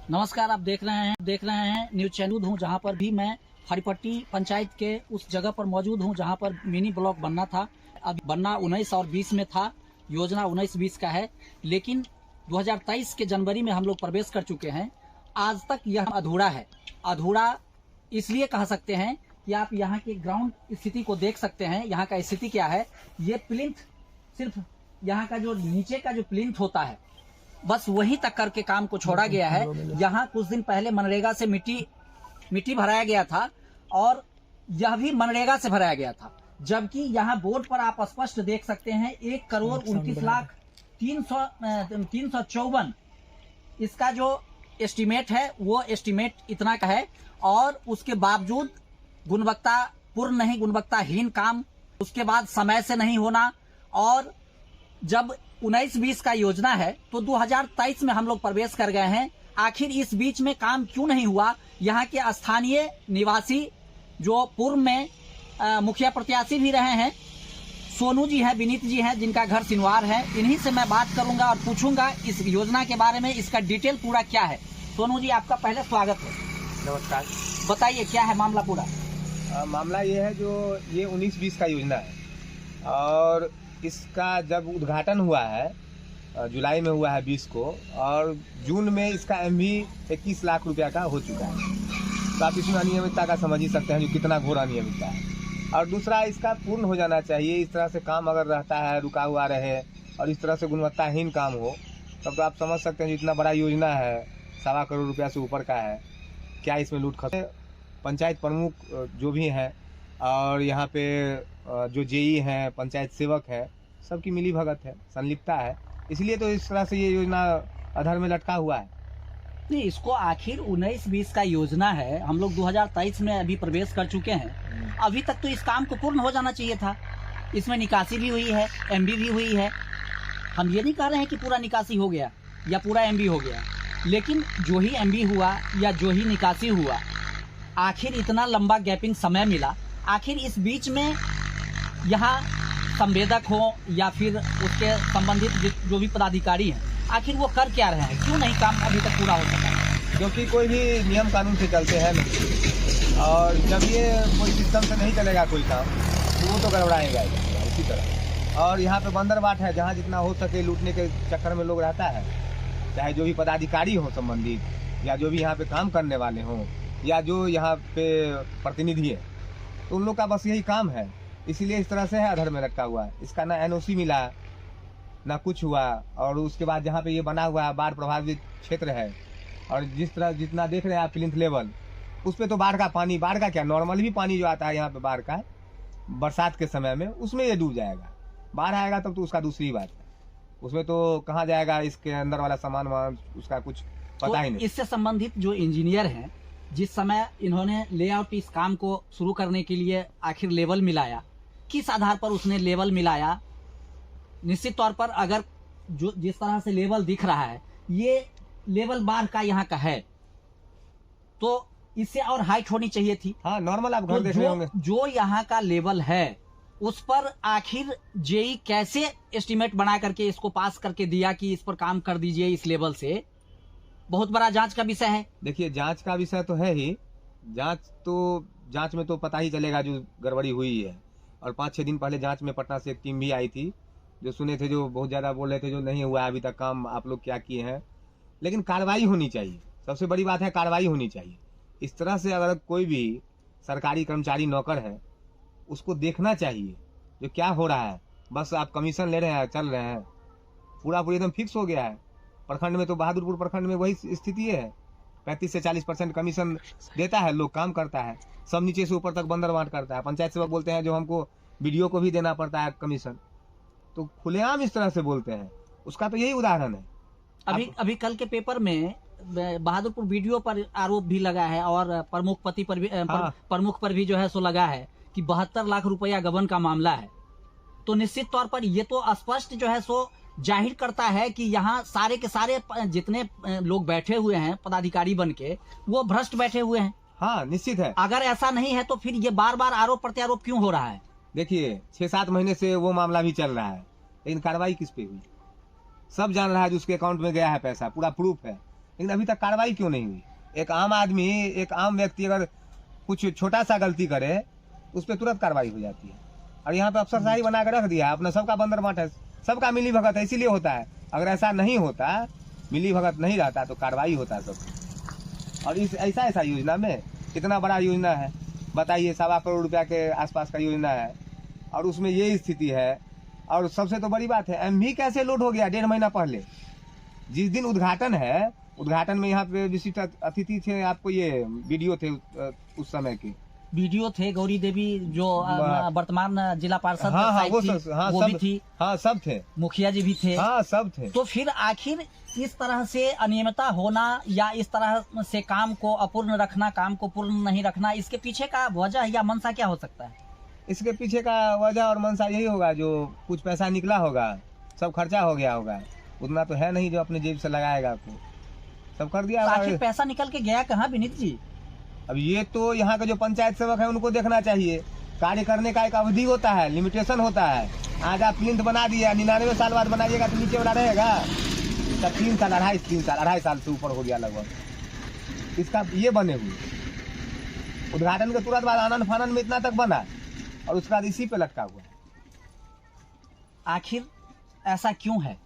नमस्कार, आप देख रहे हैं न्यूज चैनल हूँ, जहाँ पर भी मैं हरिपट्टी पंचायत के उस जगह पर मौजूद हूँ जहाँ पर मिनी ब्लॉक बनना था। अभी बनना 19 और 20 में था, योजना 19-20 का है, लेकिन 2023 के जनवरी में हम लोग प्रवेश कर चुके हैं। आज तक यह अधूरा है। अधूरा इसलिए कह सकते हैं कि आप यहाँ की ग्राउंड स्थिति को देख सकते हैं। यहाँ का स्थिति क्या है, ये प्लिंथ, सिर्फ यहाँ का जो नीचे का जो प्लिंथ होता है बस वहीं तक करके काम को छोड़ा गया है। यहाँ कुछ दिन पहले मनरेगा से मिट्टी भराया गया था और यह भी मनरेगा से भराया गया था, जबकि यहाँ बोर्ड पर आप स्पष्ट देख सकते हैं 1,29,354 इसका जो एस्टीमेट है वो एस्टीमेट इतना का है। और उसके बावजूद गुणवत्तापूर्ण नहीं, गुणवत्ताहीन काम, उसके बाद समय से नहीं होना। और जब 19-20 का योजना है तो 2023 में हम लोग प्रवेश कर गए हैं। आखिर इस बीच में काम क्यों नहीं हुआ? यहाँ के स्थानीय निवासी जो पूर्व में मुखिया प्रत्याशी भी रहे हैं, सोनू जी हैं, विनीत जी हैं, जिनका घर सिनवार है, इन्हीं से मैं बात करूंगा और पूछूंगा इस योजना के बारे में, इसका डिटेल पूरा क्या है। सोनू जी, आपका पहले स्वागत है। नमस्कार। बताइए क्या है मामला पूरा। मामला ये है, जो ये 19-20 का योजना है और इसका जब उद्घाटन हुआ है जुलाई में हुआ है 20 को, और जून में इसका एमवी 21 लाख रुपया का हो चुका है। तो आप इसमें अनियमितता का समझ ही सकते हैं जो कितना घोर अनियमितता है। और दूसरा, इसका पूर्ण हो जाना चाहिए। इस तरह से काम अगर रहता है, रुका हुआ रहे और इस तरह से गुणवत्ताहीन काम हो, तब तो आप समझ सकते हैं जितना बड़ा योजना है, 1.25 करोड़ रुपया से ऊपर का है, क्या इसमें लूट खसुट। पंचायत प्रमुख जो भी हैं और यहाँ पे जो जेई हैं, पंचायत सेवक है, सबकी मिली भगत है, संलिप्तता है, इसलिए तो इस तरह से ये योजना अधर में लटका हुआ है। नहीं, इसको आखिर 19-20 का योजना है, हम लोग 2023 में अभी प्रवेश कर चुके हैं। अभी तक तो इस काम को पूर्ण हो जाना चाहिए था। इसमें निकासी भी हुई है, एमबी भी हुई है। हम ये नहीं कह रहे हैं कि पूरा निकासी हो गया या पूरा एमबी हो गया, लेकिन जो ही एमबी हुआ या जो ही निकासी हुआ, आखिर इतना लंबा गैपिंग समय मिला। आखिर इस बीच में यहाँ संवेदक हो या फिर उसके संबंधित जो भी पदाधिकारी हैं, आखिर वो कर क्या रहे हैं? क्यों नहीं काम अभी तक पूरा हो सका? क्योंकि कोई भी नियम कानून से चलते हैं नहीं, और जब ये कोई सिस्टम से नहीं चलेगा कोई काम, तो वो तो गड़बड़ाएगा इसी तरह। और यहाँ पे बंदर बाट है, जहाँ जितना हो सके लूटने के चक्कर में लोग रहता है, चाहे जो भी पदाधिकारी हो संबंधित, या जो भी यहाँ पे काम करने वाले हों, या जो यहाँ पे प्रतिनिधि है, तो उन लोग का बस यही काम है। इसीलिए इस तरह से है, अधर में रखा हुआ है। इसका ना एनओसी मिला, ना कुछ हुआ। और उसके बाद जहाँ पे ये बना हुआ है, बाढ़ प्रभावित क्षेत्र है, और जिस तरह जितना देख रहे हैं आप प्लिंथ लेवल, उस पर तो बाढ़ का पानी, बाढ़ का क्या, नॉर्मल भी पानी जो आता है यहाँ पे बाढ़ का, बरसात के समय में, उसमें ये डूब जाएगा। बाढ़ आएगा तब तो उसका दूसरी बात है, उसमें तो कहाँ जाएगा, इसके अंदर वाला सामान वहाँ उसका कुछ पता ही नहीं। इससे संबंधित जो इंजीनियर हैं, जिस समय इन्होंने लेआउट इस काम को शुरू करने के लिए आखिर लेवल मिलाया, किस आधार पर उसने लेवल मिलाया? निश्चित तौर पर अगर जो जिस तरह से लेवल दिख रहा है, ये लेवल बाढ़ का यहाँ का है, तो इससे और हाइट होनी चाहिए थी। हाँ, नॉर्मल आप घर तो देख रहे होंगे। जो यहाँ का लेवल है, उस पर आखिर जेई कैसे एस्टीमेट बना करके इसको पास करके दिया कि इस पर काम कर दीजिए इस लेवल से? बहुत बड़ा जांच का विषय है। देखिए, जांच का विषय तो है ही। जांच में तो पता ही चलेगा जो गड़बड़ी हुई है। और 5-6 दिन पहले जांच में पटना से एक टीम भी आई थी, जो सुने थे, जो बहुत ज़्यादा बोल रहे थे जो नहीं हुआ है अभी तक काम, आप लोग क्या किए हैं। लेकिन कार्रवाई होनी चाहिए, सबसे बड़ी बात है, कार्रवाई होनी चाहिए। इस तरह से अगर कोई भी सरकारी कर्मचारी नौकर है, उसको देखना चाहिए जो क्या हो रहा है। बस आप कमीशन ले रहे हैं, चल रहे हैं, पूरा एकदम फिक्स हो गया है। प्रखंड में तो बहादुरपुर प्रखंड में वही स्थिति है, 35 से 40% कमीशन देता है, लोग काम करता है, सब नीचे से ऊपर तक बंदर बांट करता है। पंचायत सेवक बोलते हैं जो हमको वीडियो को भी देना पड़ता है कमीशन, तो खुलेआम इस तरह से बोलते हैं। उसका तो यही उदाहरण है। अभी कल के पेपर में बहादुरपुर वीडियो पर आरोप भी लगा है और प्रमुख पति पर भी प्रमुख पर भी जो है सो लगा है कि 72 लाख रुपया गबन का मामला है। तो निश्चित तौर पर ये तो स्पष्ट जो है सो जाहिर करता है कि यहाँ सारे के सारे जितने लोग बैठे हुए हैं पदाधिकारी बन के, वो भ्रष्ट बैठे हुए हैं। हाँ, निश्चित है। अगर ऐसा नहीं है तो फिर ये बार बार आरोप प्रत्यारोप क्यों हो रहा है? देखिए, 6-7 महीने से वो मामला भी चल रहा है, लेकिन कार्रवाई किस पे हुई? सब जान रहा है, जो उसके अकाउंट में गया है पैसा, पूरा प्रूफ है। लेकिन अभी तक कार्रवाई क्यों नहीं हुई? एक आम आदमी, एक आम व्यक्ति अगर कुछ छोटा सा गलती करे उस पर तुरंत कार्रवाई हो जाती है। और यहाँ पे अफसरशाही बना के रख दिया, अपना सबका बंदर बांट है, सबका मिली भगत है, इसीलिए होता है। अगर ऐसा नहीं होता, मिली भगत नहीं रहता तो कार्रवाई होता सब। और इस ऐसा योजना में कितना बड़ा योजना है बताइए, 1.25 करोड़ रुपया के आसपास का योजना है और उसमें ये स्थिति है। और सबसे तो बड़ी बात है, एमवी कैसे लोड हो गया 1.5 महीना पहले। जिस दिन उद्घाटन है, उद्घाटन में यहाँ पे विशिष्ट अतिथि थे, आपको ये वीडियो थे उस समय के वीडियो थे, गौरी देवी जो वर्तमान जिला पार्षद हाँ, वो भी थी, हाँ सब थे, मुखिया जी भी थे, हाँ सब थे। तो फिर आखिर इस तरह से अनियमितता होना या इस तरह से काम को अपूर्ण रखना, काम को पूर्ण नहीं रखना, इसके पीछे का वजह या मंशा क्या हो सकता है? इसके पीछे का वजह और मंशा यही होगा, जो कुछ पैसा निकला होगा, सब खर्चा हो गया होगा, उतना तो है नहीं जो अपने जेब से लगाएगा, आपको सब कर दिया। आखिर पैसा निकल के गया कहाँ विनीत जी? अब ये तो यहाँ के जो पंचायत सेवक है उनको देखना चाहिए। कार्य करने का एक अवधि होता है, लिमिटेशन होता है। आज आप प्लिंथ बना दिया, 99 साल बाद बनाइएगा तो नीचे वाला रहेगा, तब 3 साल 2.5 साल से ऊपर हो गया लगभग इसका ये बने हुए। उद्घाटन के तुरंत बाद आनंद फानन में इतना तक बना और उसके बाद इसी पे लटका हुआ। आखिर ऐसा क्यों है?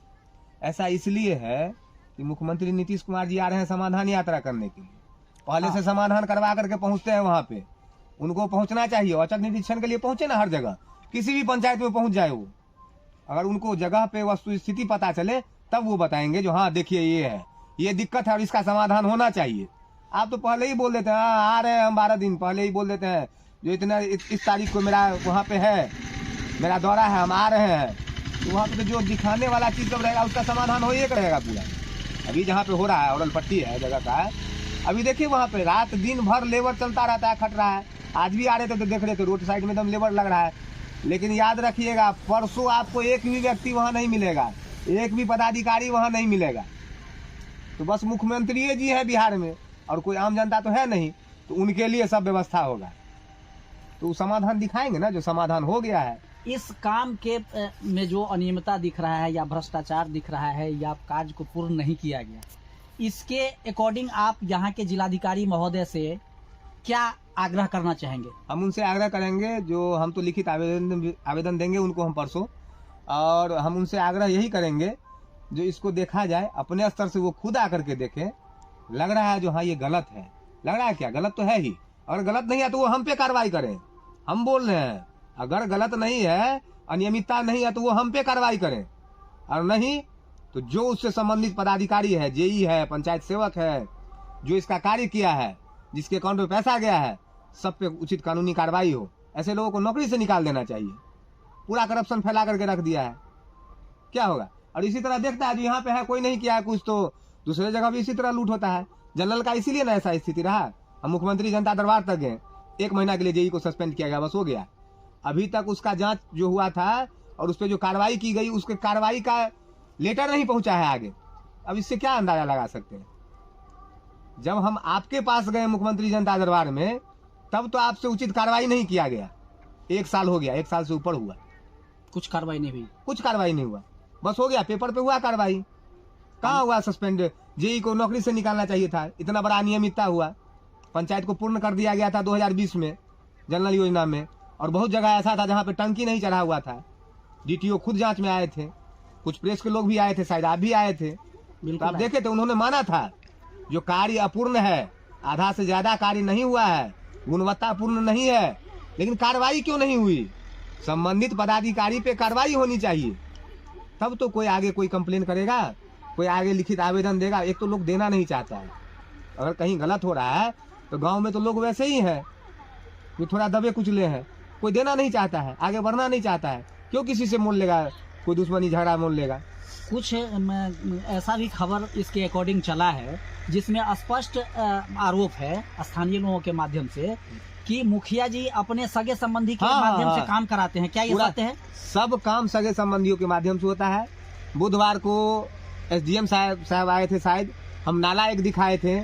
ऐसा इसलिए है कि मुख्यमंत्री नीतीश कुमार जी आ रहे हैं समाधान यात्रा करने के लिए। पहले से समाधान करवा करके पहुंचते हैं वहां पे, उनको पहुंचना चाहिए। औचक निरीक्षण के लिए पहुंचे ना, हर जगह किसी भी पंचायत में पहुंच जाए वो, अगर उनको जगह पे वस्तु स्थिति पता चले तब वो बताएंगे जो हाँ देखिए ये है, ये दिक्कत है और इसका समाधान होना चाहिए। आप तो पहले ही बोल देते हैं हाँ आ रहे हैं हम, 12 दिन पहले ही बोल देते हैं जो इतना इस तारीख को मेरा वहाँ पे है, मेरा दौरा है, हम आ रहे हैं। तो वहाँ पे जो दिखाने वाला चीज सब रहेगा उसका समाधान हो ये रहेगा पूरा। अभी जहाँ पे हो रहा है औरल पट्टी है जगह का, अभी देखिए वहाँ पे रात दिन भर लेबर चलता रहता है, खट रहा है। आज भी आ रहे थे तो देख रहे थे रोड साइड में एकदम लेबर लग रहा है। लेकिन याद रखिएगा परसों आपको एक भी व्यक्ति वहाँ नहीं मिलेगा, एक भी पदाधिकारी वहाँ नहीं मिलेगा। तो बस मुख्यमंत्री जी है बिहार में और कोई आम जनता तो है नहीं, तो उनके लिए सब व्यवस्था होगा। तो समाधान दिखाएंगे ना, जो समाधान हो गया है। इस काम के में जो अनियमितता दिख रहा है या भ्रष्टाचार दिख रहा है या कार्य को पूर्ण नहीं किया गया, इसके अकॉर्डिंग आप यहाँ के जिलाधिकारी महोदय से क्या आग्रह करना चाहेंगे? हम उनसे आग्रह करेंगे, जो हम तो लिखित आवेदन देंगे उनको हम परसों, और हम उनसे आग्रह यही करेंगे जो इसको देखा जाए अपने स्तर से, वो खुद आकर के देखें। लग रहा है जो हाँ ये गलत है, लग रहा है क्या गलत तो है ही, अगर गलत नहीं है तो वो हम पे कार्रवाई करें। हम बोल रहे हैं अगर गलत नहीं है, अनियमितता नहीं है तो वो हम पे कार्रवाई करें, और नहीं तो जो उससे संबंधित पदाधिकारी है, जेई है, पंचायत सेवक है, जो इसका कार्य किया है, जिसके अकाउंट में पैसा गया है, सब पे उचित कानूनी कार्रवाई हो। ऐसे लोगों को नौकरी से निकाल देना चाहिए। पूरा करप्शन फैला करके रख दिया है, क्या होगा? और इसी तरह देखता है जो यहाँ पे है कोई नहीं किया है कुछ, तो दूसरे जगह भी इसी तरह लूट होता है। जनरल का इसीलिए ना ऐसा स्थिति रहा। हम मुख्यमंत्री जनता दरबार तक गए, 1 महीना के लिए जेई को सस्पेंड किया गया, बस हो गया। अभी तक उसका जांच जो हुआ था और उस पर जो कार्रवाई की गई, उसके कार्रवाई का लेटर नहीं पहुंचा है आगे। अब इससे क्या अंदाजा लगा सकते हैं? जब हम आपके पास गए मुख्यमंत्री जनता दरबार में, तब तो आपसे उचित कार्रवाई नहीं किया गया। 1 साल हो गया, 1 साल से ऊपर हुआ, कुछ कार्रवाई नहीं हुई, कुछ कार्रवाई नहीं हुआ, बस हो गया, पेपर पे हुआ कार्रवाई, कहाँ हुआ सस्पेंड? जेई को नौकरी से निकालना चाहिए था। इतना बड़ा अनियमितता हुआ, पंचायत को पूर्ण कर दिया गया था 2020 में जनरल योजना में, और बहुत जगह ऐसा था जहाँ पे टंकी नहीं चढ़ा हुआ था। डीटीओ खुद जांच में आए थे, कुछ प्रेस के लोग भी आए थे, शायद आप भी आए थे, तो आप देखे थे, उन्होंने माना था जो कार्य अपूर्ण है, आधा से ज्यादा कार्य नहीं हुआ है, गुणवत्तापूर्ण नहीं है, लेकिन कार्रवाई क्यों नहीं हुई? संबंधित पदाधिकारी पे कार्रवाई होनी चाहिए, तब तो कोई आगे कोई कंप्लेन करेगा, कोई आगे लिखित आवेदन देगा। एक तो लोग देना नहीं चाहता है, अगर कहीं गलत हो रहा है तो गांव में तो लोग वैसे ही हैं, जो थोड़ा दबे कुचले हैं, कोई देना नहीं चाहता है, आगे बढ़ना नहीं चाहता है। क्यों किसी से मोल लेगा, कोई दुश्मनी झगड़ा मोल लेगा? कुछ ऐसा भी खबर इसके अकॉर्डिंग चला है जिसमें स्पष्ट आरोप है स्थानीय लोगों के माध्यम से कि मुखिया जी अपने सगे संबंधी के माध्यम से काम कराते हैं। क्या ये सत्य है? सब काम सगे संबंधियों के माध्यम से होता है। बुधवार को एसडीएम साहब आए थे, शायद हम नाला एक दिखाए थे,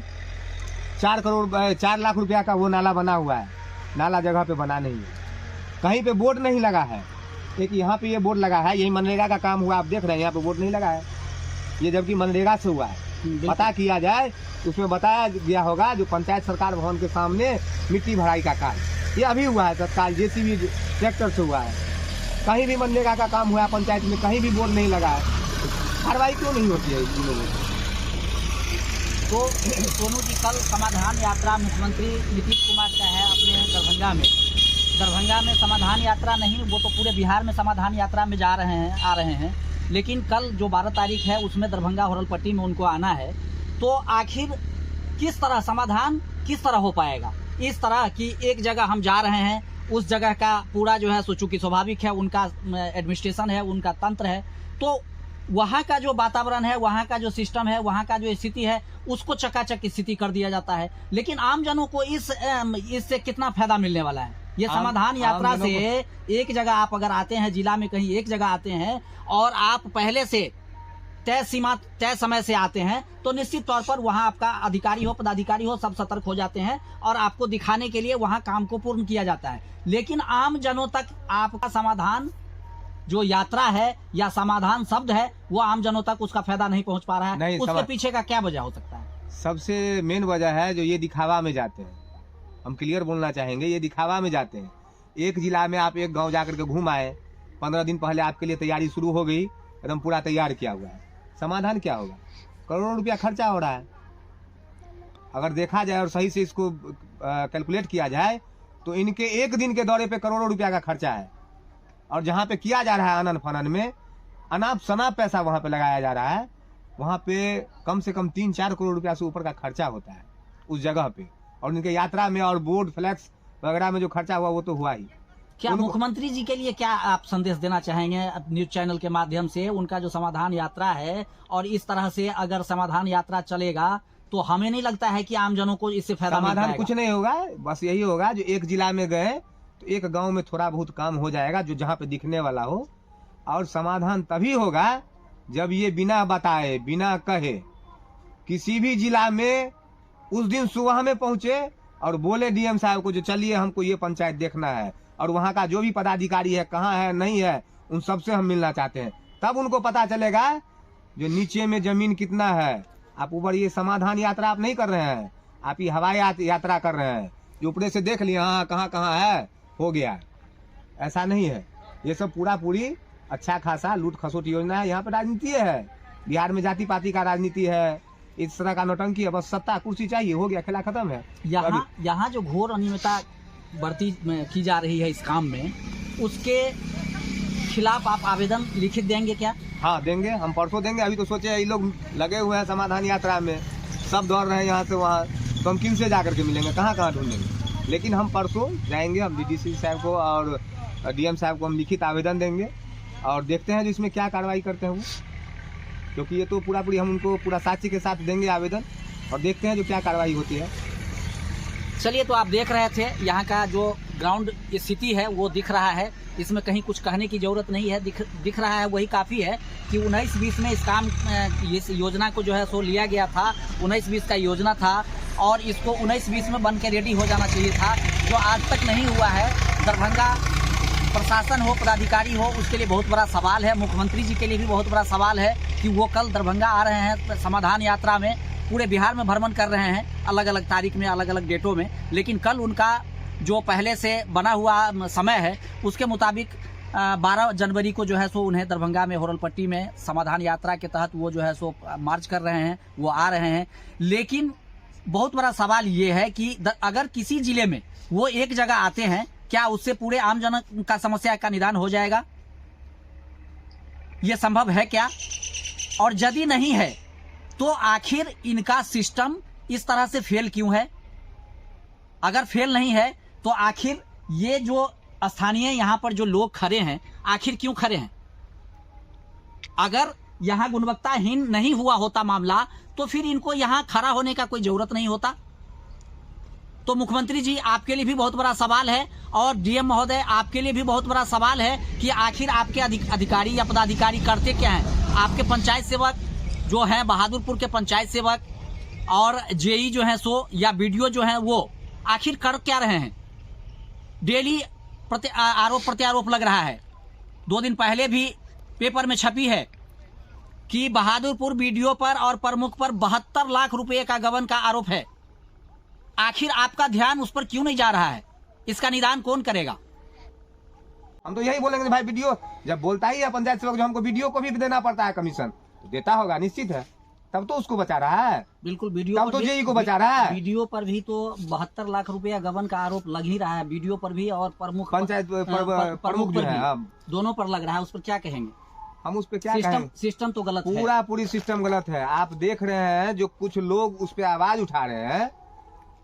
4 लाख रुपया का वो नाला बना हुआ है। नाला जगह पे बना नहीं है, कहीं पे बोर्ड नहीं लगा है। एक यहाँ पे ये बोर्ड लगा है, यही मनरेगा का काम हुआ, आप देख रहे हैं यहाँ पे बोर्ड नहीं लगा है, ये जबकि मनरेगा से हुआ है। पता किया जाए, उसमें बताया गया होगा जो पंचायत सरकार भवन के सामने मिट्टी भराई का कार्य ये अभी हुआ है तत्काल जेसीबी ट्रैक्टर से हुआ है। कहीं भी मनरेगा का काम हुआ है पंचायत में, कहीं भी बोर्ड नहीं लगा है, कार्रवाई क्यों नहीं होती है इन लोगों को? तो सोनू जी, कल समाधान यात्रा मुख्यमंत्री नीतीश कुमार का है अपने दरभंगा में। दरभंगा में समाधान यात्रा नहीं, वो तो पूरे बिहार में समाधान यात्रा में आ रहे हैं, लेकिन कल जो 12 तारीख है उसमें दरभंगा होरलपट्टी में उनको आना है। तो आखिर किस तरह समाधान किस तरह हो पाएगा? इस तरह कि एक जगह हम जा रहे हैं, उस जगह का पूरा जो है सो चूंकि स्वाभाविक है, उनका एडमिनिस्ट्रेशन है, उनका तंत्र है, तो वहाँ का जो वातावरण है, वहाँ का जो सिस्टम है, वहाँ का जो स्थिति है, उसको चकाचक स्थिति कर दिया जाता है। लेकिन आम जनों को इससे कितना फायदा मिलने वाला है? ये समाधान यात्रा से एक जगह आप अगर आते हैं, जिला में कहीं एक जगह आते हैं और आप पहले से तय समय से आते हैं, तो निश्चित तौर पर वहां आपका अधिकारी हो, पदाधिकारी हो, सब सतर्क हो जाते हैं और आपको दिखाने के लिए वहां काम को पूर्ण किया जाता है। लेकिन आम जनों तक आपका समाधान जो यात्रा है या समाधान शब्द है, वो आम जनों तक उसका फायदा नहीं पहुंच पा रहा है। उसके पीछे का क्या वजह हो सकता है? सबसे मेन वजह है जो ये दिखावा में जाते हैं। हम क्लियर बोलना चाहेंगे, ये दिखावा में जाते हैं। एक जिला में आप एक गांव जाकर के घूम आए, 15 दिन पहले आपके लिए तैयारी शुरू हो गई, एकदम पूरा तैयार किया हुआ है, समाधान क्या होगा? करोड़ों रुपया खर्चा हो रहा है। अगर देखा जाए और सही से इसको कैलकुलेट किया जाए तो इनके एक दिन के दौरे पे करोड़ों रुपया का खर्चा है, और जहाँ पे किया जा रहा है अनन फनन में अनाप शनाप पैसा वहाँ पे लगाया जा रहा है, वहाँ पे कम से कम 3-4 करोड़ रुपया से ऊपर का खर्चा होता है उस जगह पे। और उनके यात्रा में और बोर्ड फ्लैक्स वगैरह में जो खर्चा हुआ वो तो हुआ ही। क्या मुख्यमंत्री जी के लिए क्या आप संदेश देना चाहेंगे न्यूज चैनल के माध्यम से? उनका जो समाधान यात्रा है, और इस तरह से अगर समाधान यात्रा चलेगा तो हमें नहीं लगता है कि आम जनों को इससे फायदा मिल समाधान कुछ नहीं होगा, बस यही होगा जो एक जिला में गए तो एक गांव में थोड़ा बहुत काम हो जाएगा जो जहाँ पे दिखने वाला हो। और समाधान तभी होगा जब ये बिना बताए, बिना कहे किसी भी जिला में उस दिन सुबह में पहुंचे और बोले डीएम साहब को जो चलिए हमको ये पंचायत देखना है, और वहाँ का जो भी पदाधिकारी है कहाँ है नहीं है उन सबसे हम मिलना चाहते हैं। तब उनको पता चलेगा जो नीचे में जमीन कितना है। आप ऊपर ये समाधान यात्रा आप नहीं कर रहे हैं, आप ये हवाई यात्रा कर रहे हैं, जो ऊपर से देख लिया हाँ कहाँ कहाँ है, हो गया। ऐसा नहीं है, ये सब पूरी अच्छा खासा लूट खसोट योजना है। यहाँ पर राजनीति है, बिहार में जाति पाति का राजनीति है, इस तरह का नौटंकी है, बस सत्ता कुर्सी चाहिए, हो गया, खेला खत्म है। यहाँ जो घोर अनियमितता बढ़ती की जा रही है इस काम में, उसके खिलाफ आप आवेदन लिखित देंगे क्या? हाँ देंगे, हम परसों देंगे। अभी तो सोचे ये लोग लगे हुए हैं समाधान यात्रा में, सब दौड़ रहे हैं यहाँ से वहाँ, तो हम किनसे जाकर के मिलेंगे, कहाँ कहाँ ढूंढेंगे? लेकिन हम परसों जाएंगे, हम डीडीसी साहब को और डीएम साहब को हम लिखित आवेदन देंगे और देखते हैं जो इसमें क्या कार्रवाई करते हैं वो, क्योंकि ये तो पूरी हम उनको पूरा साक्षी के साथ देंगे आवेदन, और देखते हैं जो क्या कार्रवाई होती है। चलिए, तो आप देख रहे थे यहाँ का जो ग्राउंड स्थिति है वो दिख रहा है, इसमें कहीं कुछ कहने की जरूरत नहीं है, दिख रहा है वही काफ़ी है कि 19-20 में इस काम इस योजना को जो है सो लिया गया था। 19-20 का योजना था और इसको 19-20 में बन के रेडी हो जाना चाहिए था, जो आज तक नहीं हुआ है। दरभंगा प्रशासन हो, पदाधिकारी हो, उसके लिए बहुत बड़ा सवाल है। मुख्यमंत्री जी के लिए भी बहुत बड़ा सवाल है कि वो कल दरभंगा आ रहे हैं समाधान यात्रा में, पूरे बिहार में भ्रमण कर रहे हैं अलग अलग तारीख में, अलग अलग डेटों में, लेकिन कल उनका जो पहले से बना हुआ समय है उसके मुताबिक 12 जनवरी को जो है सो उन्हें दरभंगा में होरलपट्टी में समाधान यात्रा के तहत वो जो है सो मार्च कर रहे हैं, वो आ रहे हैं। लेकिन बहुत बड़ा सवाल ये है कि अगर किसी जिले में वो एक जगह आते हैं, क्या उससे पूरे आम जन का समस्या का निदान हो जाएगा? ये संभव है क्या? और यदि नहीं है तो आखिर इनका सिस्टम इस तरह से फेल क्यों है? अगर फेल नहीं है तो आखिर ये जो स्थानीय यहाँ पर जो लोग खड़े हैं, आखिर क्यों खड़े हैं? अगर यहाँ गुणवत्ताहीन नहीं हुआ होता मामला तो फिर इनको यहाँ खड़ा होने का कोई जरूरत नहीं होता। तो मुख्यमंत्री जी, आपके लिए भी बहुत बड़ा सवाल है और डीएम महोदय आपके लिए भी बहुत बड़ा सवाल है कि आखिर आपके अधिकारी या पदाधिकारी करते क्या हैं? आपके पंचायत सेवक जो हैं, बहादुरपुर के पंचायत सेवक और जेई जो है सो या बीडीओ जो है, वो आखिर कर क्या रहे हैं? डेली आरोप प्रत्यारोप लग रहा है। 2 दिन पहले भी पेपर में छपी है कि बहादुरपुर बीडीओ पर और प्रमुख पर 72 लाख रुपए का गबन का आरोप है। आखिर आपका ध्यान उस पर क्यों नहीं जा रहा है? इसका निदान कौन करेगा? हम तो यही बोलेंगे भाई, वीडियो जब बोलता ही है पंचायत सेवक जो हमको वीडियो को भी देना पड़ता है कमीशन, तो देता होगा निश्चित है, तब तो उसको बचा रहा है। बिल्कुल, वीडियो तब तो जेई को बचा रहा है। वीडियो पर भी तो 72 लाख रुपया गबन का आरोप लग ही रहा है, वीडियो पर भी और प्रमुख पंचायत प्रमुख जो है दोनों पर लग रहा है। उस पर क्या कहेंगे? हम उस पर क्या कहें? सिस्टम तो गलत है, पूरी सिस्टम गलत है। आप देख रहे हैं जो कुछ लोग उस पर आवाज उठा रहे हैं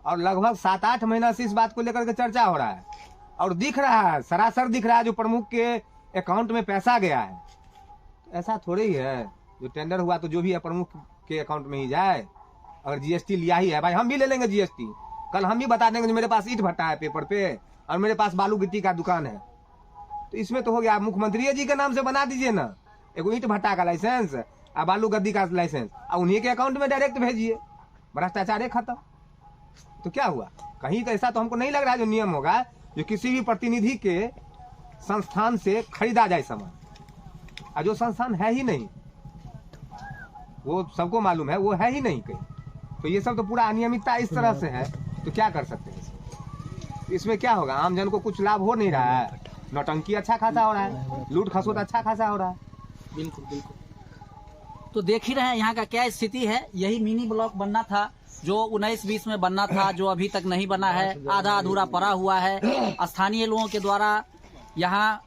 और लगभग 7-8 महीना से इस बात को लेकर के चर्चा हो रहा है और दिख रहा है, सरासर दिख रहा है जो प्रमुख के अकाउंट में पैसा गया है। ऐसा थोड़ी ही है, जो टेंडर हुआ तो जो भी है प्रमुख के अकाउंट में ही जाए। अगर जीएसटी लिया ही है भाई, हम भी ले लेंगे जीएसटी। कल हम भी बता देंगे मेरे पास ईंट भट्टा है पेपर पे और मेरे पास बालू गिट्टी का दुकान है, तो इसमें तो हो गया। मुख्यमंत्री जी के नाम से बना दीजिए ना एक ईंट भट्टा का लाइसेंस और बालू गद्दी का लाइसेंस, और उन्हीं के अकाउंट में डायरेक्ट भेजिए, भ्रष्टाचार खत्म। तो क्या हुआ? कहीं तो ऐसा तो हमको नहीं लग रहा है जो नियम होगा जो किसी भी प्रतिनिधि के संस्थान से खरीदा जाए सामान, और जो संस्थान है ही नहीं, वो सबको मालूम है वो है ही नहीं कहीं। तो ये सब तो पूरा अनियमितता इस तरह से है, तो क्या कर सकते हैं इसमें? क्या होगा? आम जन को कुछ लाभ हो नहीं रहा है, नौटंकी अच्छा खासा हो रहा है, लूट खसोट अच्छा खासा हो रहा है। बिल्कुल बिल्कुल। तो देख ही रहे हैं यहाँ का क्या स्थिति है। यही मिनी ब्लॉक बनना था जो 19-20 में बनना था, जो अभी तक नहीं बना है, आधा अधूरा पड़ा हुआ है। स्थानीय लोगों के द्वारा यहाँ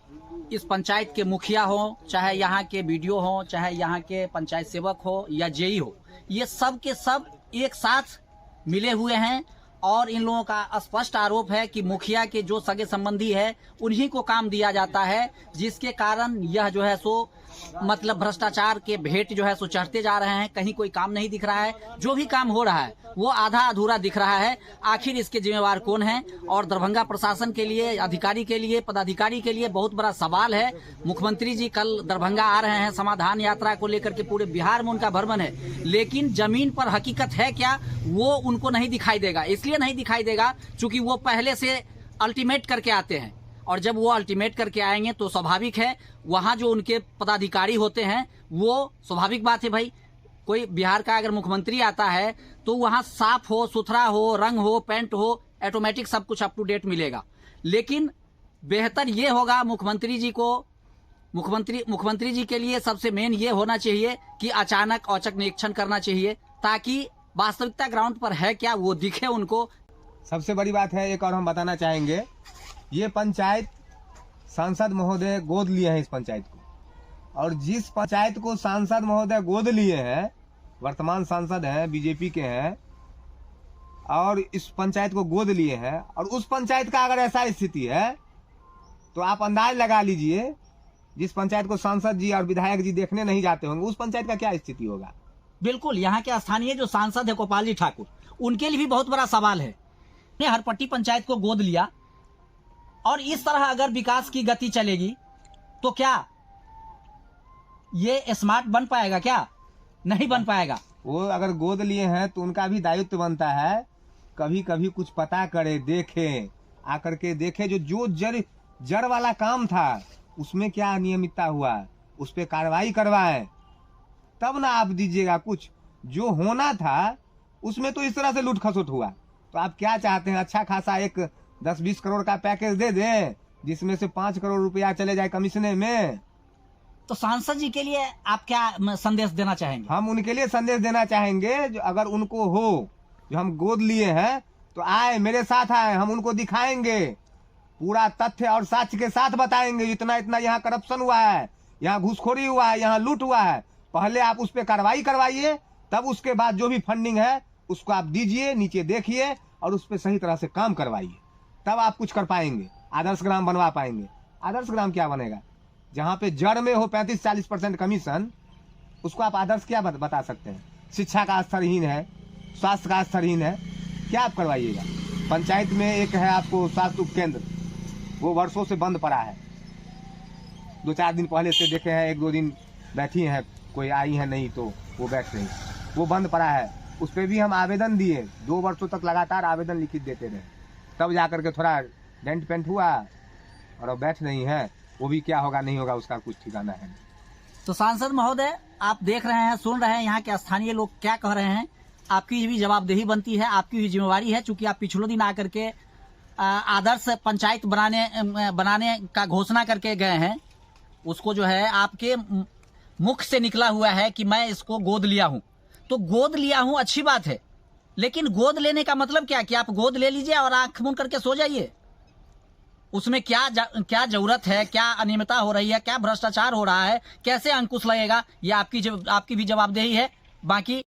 इस पंचायत के मुखिया हो, चाहे यहाँ के बीडीओ हो, चाहे यहाँ के पंचायत सेवक हो या जेई हो, ये सब के सब एक साथ मिले हुए हैं और इन लोगों का स्पष्ट आरोप है कि मुखिया के जो सगे संबंधी है उन्हीं को काम दिया जाता है, जिसके कारण यह जो है सो मतलब भ्रष्टाचार के भेंट जो है सो चढ़ते जा रहे हैं। कहीं कोई काम नहीं दिख रहा है, जो भी काम हो रहा है वो आधा अधूरा दिख रहा है। आखिर इसके जिम्मेवार कौन है? और दरभंगा प्रशासन के लिए, अधिकारी के लिए, पदाधिकारी के लिए बहुत बड़ा सवाल है। मुख्यमंत्री जी कल दरभंगा आ रहे हैं, समाधान यात्रा को लेकर के पूरे बिहार में उनका भ्रमण है, लेकिन जमीन पर हकीकत है क्या वो उनको नहीं दिखाई देगा। इसलिए नहीं दिखाई देगा क्योंकि वो पहले से अल्टीमेट करके आते हैं, और जब वो अल्टीमेट करके आएंगे तो स्वाभाविक है वहां जो उनके पदाधिकारी होते हैं, वो स्वाभाविक बात है भाई, कोई बिहार का अगर मुख्यमंत्री आता है तो वहां साफ हो, सुथरा हो, रंग हो, पेंट हो, ऑटोमेटिक सब कुछ अप टू डेट मिलेगा। लेकिन बेहतर ये होगा मुख्यमंत्री जी के लिए सबसे मेन ये होना चाहिए कि अचानक औचक निरीक्षण करना चाहिए, ताकि वास्तविकता ग्राउंड पर है क्या वो दिखे उनको। सबसे बड़ी बात है एक और हम बताना चाहेंगे, ये पंचायत सांसद महोदय गोद लिए हैं इस पंचायत को, और जिस पंचायत को सांसद महोदय गोद लिए हैं, वर्तमान सांसद हैं, बीजेपी के हैं, और इस पंचायत को गोद लिए हैं, और उस पंचायत का अगर ऐसा स्थिति है तो आप अंदाज लगा लीजिए जिस पंचायत को सांसद जी और विधायक जी देखने नहीं जाते होंगे उस पंचायत का क्या स्थिति होगा। बिल्कुल, यहाँ के स्थानीय जो सांसद है गोपाल जी ठाकुर, उनके लिए भी बहुत बड़ा सवाल है। हरपट्टी पंचायत को गोद लिया और इस तरह अगर विकास की गति चलेगी तो क्या ये स्मार्ट बन पाएगा? क्या नहीं बन पाएगा। वो अगर गोद लिए हैं तो उनका भी दायित्व बनता है कभी कभी कुछ पता करे, देखे, आकर के देखे जो जड़ वाला काम था उसमें क्या अनियमितता हुआ, उस पर कार्रवाई करवाएं, तब ना आप दीजिएगा। कुछ जो होना था उसमें तो इस तरह से लूट खसोट हुआ, तो आप क्या चाहते हैं? अच्छा खासा एक 10-20 करोड़ का पैकेज दे दें जिसमें से 5 करोड़ रुपया चले जाए कमिश्नर में। तो सांसद जी के लिए आप क्या संदेश देना चाहेंगे? हम उनके लिए संदेश देना चाहेंगे जो अगर उनको हो, जो हम गोद लिए हैं तो आए, मेरे साथ आए, हम उनको दिखाएंगे, पूरा तथ्य और साक्ष्य के साथ बताएंगे इतना इतना यहाँ करप्शन हुआ है, यहाँ घूसखोरी हुआ है, यहाँ लूट हुआ है। पहले आप उस पर कार्रवाई करवाइए, तब उसके बाद जो भी फंडिंग है उसको आप दीजिए, नीचे देखिए और उस पर सही तरह से काम करवाइए, तब आप कुछ कर पाएंगे, आदर्श ग्राम बनवा पाएंगे। आदर्श ग्राम क्या बनेगा? जहाँ पे जड़ में हो 35-40% कमीशन, उसको आप आदर्श क्या बता सकते हैं? शिक्षा का स्तरहीन है, स्वास्थ्य का स्तरहीन है, क्या आप करवाइएगा? पंचायत में एक है आपको स्वास्थ्य उपकेंद्र, वो वर्षों से बंद पड़ा है, 2-4 दिन पहले से देखे हैं, 1-2 दिन बैठी हैं, कोई आई है नहीं तो वो बैठ रही, वो बंद पड़ा है। उस पर भी हम आवेदन दिए, 2 वर्षों तक लगातार आवेदन लिखित देते रहे, तब जाकर के थोड़ा डेंट पेंट हुआ और अब बैठ नहीं है। वो भी क्या होगा नहीं होगा उसका कुछ ठिकाना है। तो सांसद महोदय, आप देख रहे हैं, सुन रहे हैं यहाँ के स्थानीय लोग क्या कह रहे हैं। आपकी भी जवाबदेही बनती है, आपकी भी जिम्मेवारी है, चूंकि आप पिछले दिन आकर के आदर्श पंचायत बनाने का घोषणा करके गए हैं। उसको जो है आपके मुख से निकला हुआ है कि मैं इसको गोद लिया हूं। तो गोद लिया हूं अच्छी बात है, लेकिन गोद लेने का मतलब क्या कि आप गोद ले लीजिए और आंख मूंद करके सो जाइए? उसमें क्या जरूरत है, क्या अनियमितता हो रही है, क्या भ्रष्टाचार हो रहा है, कैसे अंकुश लगेगा, ये आपकी भी जवाबदेही है। बाकी